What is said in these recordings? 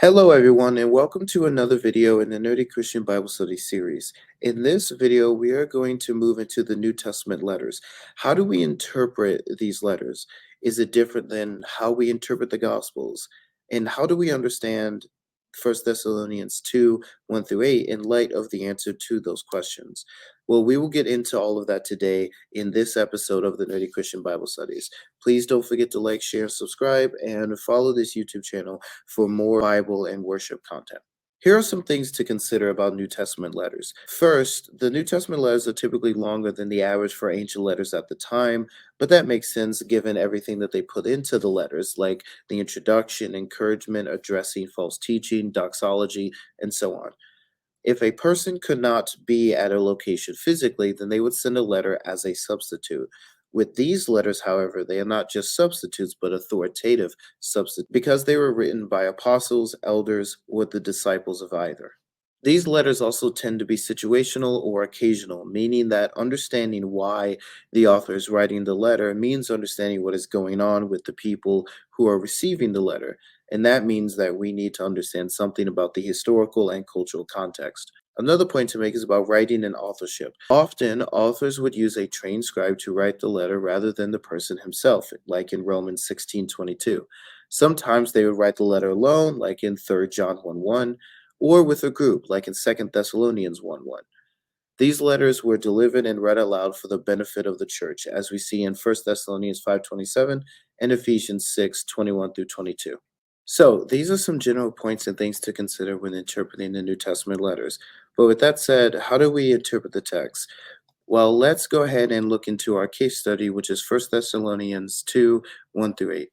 Hello everyone and welcome to another video in the Nerdy Christian Bible Study series. In this video, we are going to move into the New Testament letters. How do we interpret these letters? Is it different than how we interpret the Gospels? And how do we understand 1 Thessalonians 2, 1 through 8 in light of the answer to those questions? Well, we will get into all of that today in this episode of the Nerdy Christian Bible Studies. Please don't forget to like, share, subscribe, and follow this YouTube channel for more Bible and worship content. Here are some things to consider about New Testament letters. First, the New Testament letters are typically longer than the average for ancient letters at the time, but that makes sense given everything that they put into the letters, like the introduction, encouragement, addressing false teaching, doxology, and so on. If a person could not be at a location physically, then they would send a letter as a substitute. With these letters, however, they are not just substitutes, but authoritative substitutes because they were written by apostles, elders, or the disciples of either. These letters also tend to be situational or occasional, meaning that understanding why the author is writing the letter means understanding what is going on with the people who are receiving the letter. And that means that we need to understand something about the historical and cultural context. Another point to make is about writing and authorship. Often, authors would use a trained scribe to write the letter rather than the person himself, like in Romans 16:22. Sometimes they would write the letter alone, like in 3 John 1:1, or with a group, like in 2 Thessalonians 1:1. These letters were delivered and read aloud for the benefit of the church, as we see in 1 Thessalonians 5:27 and Ephesians 6:21 through 22. So, these are some general points and things to consider when interpreting the New Testament letters. But with that said, how do we interpret the text? Well, let's go ahead and look into our case study, which is 1 Thessalonians 2, 1 through 8.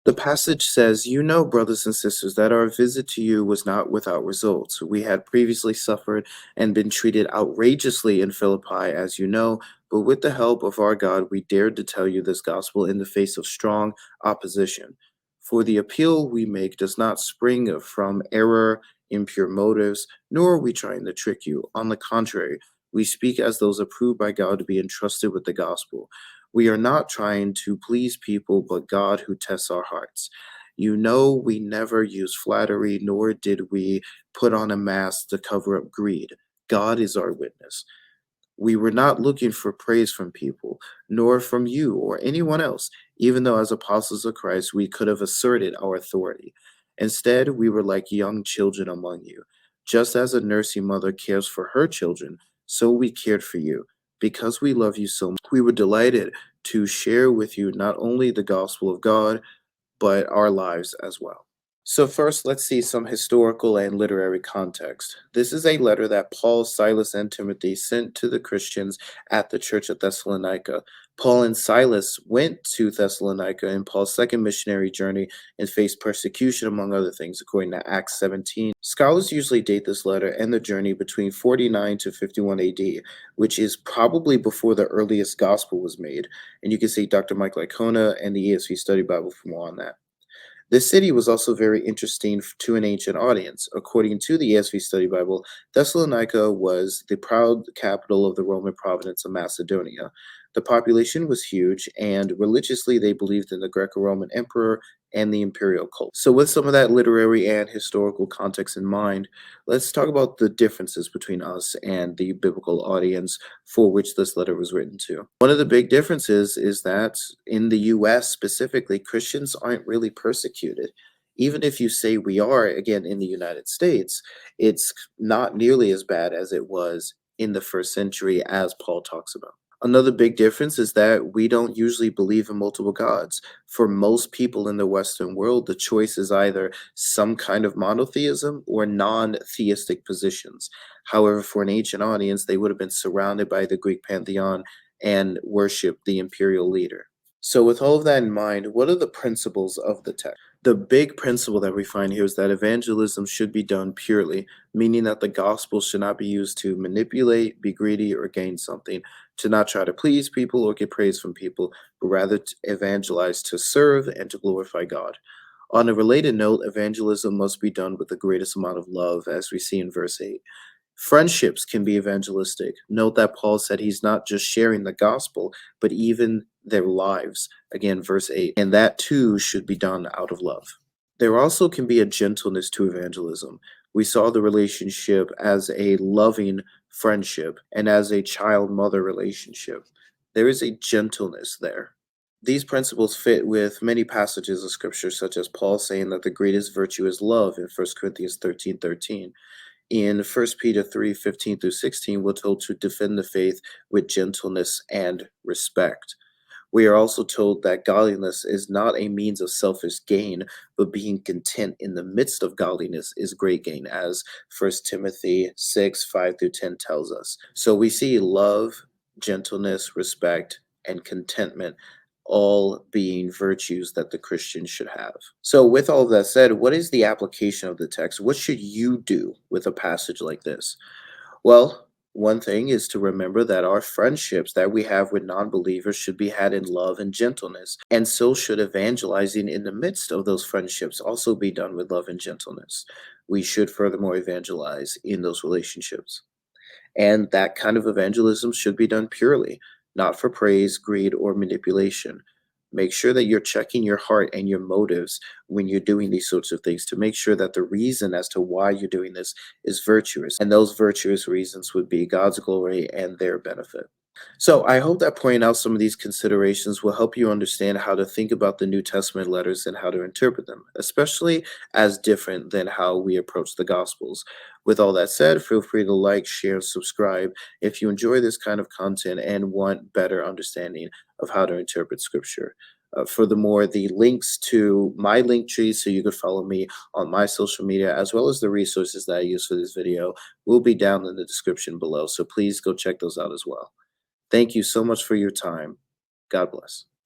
The passage says, "You know, brothers and sisters, that our visit to you was not without results. We had previously suffered and been treated outrageously in Philippi, as you know, but with the help of our God, we dared to tell you this gospel in the face of strong opposition. For the appeal we make does not spring from error, impure motives, nor are we trying to trick you. On the contrary, we speak as those approved by God to be entrusted with the gospel. We are not trying to please people, but God who tests our hearts. You know, we never use flattery, nor did we put on a mask to cover up greed. God is our witness. We were not looking for praise from people, nor from you or anyone else, even though as apostles of Christ we could have asserted our authority. Instead, we were like young children among you. Just as a nursing mother cares for her children, so we cared for you. Because we love you so much, we were delighted to share with you not only the gospel of God, but our lives as well. So first, let's see some historical and literary context. This is a letter that Paul, Silas, and Timothy sent to the Christians at the church at Thessalonica. Paul and Silas went to Thessalonica in Paul's second missionary journey and faced persecution, among other things, according to Acts 17. Scholars usually date this letter and the journey between 49 to 51 AD, which is probably before the earliest gospel was made. And you can see Dr. Mike Licona and the ESV Study Bible for more on that. This city was also very interesting to an ancient audience. According to the ESV Study Bible, Thessalonica was the proud capital of the Roman province of Macedonia. The population was huge, and religiously they believed in the Greco-Roman emperor and the imperial cult. So with some of that literary and historical context in mind, let's talk about the differences between us and the biblical audience for which this letter was written to. One of the big differences is that in the US specifically, Christians aren't really persecuted. Even if you say we are, again, in the United States, it's not nearly as bad as it was in the first century, as Paul talks about. Another big difference is that we don't usually believe in multiple gods. For most people in the Western world, the choice is either some kind of monotheism or non-theistic positions. However, for an ancient audience, they would have been surrounded by the Greek pantheon and worshiped the imperial leader. So with all of that in mind, what are the principles of the text? The big principle that we find here is that evangelism should be done purely, meaning that the gospel should not be used to manipulate, be greedy, or gain something, to not try to please people or get praise from people, but rather to evangelize to serve and to glorify God. On a related note, evangelism must be done with the greatest amount of love, as we see in verse 8. Friendships can be evangelistic. Note that Paul said he's not just sharing the gospel, but even their lives. Again, verse 8. And that too should be done out of love. There also can be a gentleness to evangelism. We saw the relationship as a loving friendship and as a child mother relationship. There is a gentleness there. These principles fit with many passages of scripture, such as Paul saying that the greatest virtue is love in 1 Corinthians 13:13. In 1 Peter 3:15 through 16, we're told to defend the faith with gentleness and respect. We are also told that godliness is not a means of selfish gain, but being content in the midst of godliness is great gain, as 1 Timothy 6:5 through 10 tells us. So we see love, gentleness, respect, and contentment all being virtues that the Christian should have. So, with all of that said, what is the application of the text? What should you do with a passage like this? Well, one thing is to remember that our friendships that we have with non believers should be had in love and gentleness. And so should evangelizing in the midst of those friendships also be done with love and gentleness. We should furthermore evangelize in those relationships. And that kind of evangelism should be done purely, not for praise, greed, or manipulation. Make sure that you're checking your heart and your motives when you're doing these sorts of things to make sure that the reason as to why you're doing this is virtuous. And those virtuous reasons would be God's glory and their benefit. So I hope that pointing out some of these considerations will help you understand how to think about the New Testament letters and how to interpret them, especially as different than how we approach the Gospels. With all that said, feel free to like, share, and subscribe if you enjoy this kind of content and want better understanding of how to interpret Scripture. Furthermore, the links to my link tree so you could follow me on my social media, as well as the resources that I use for this video, will be down in the description below. So please go check those out as well. Thank you so much for your time. God bless.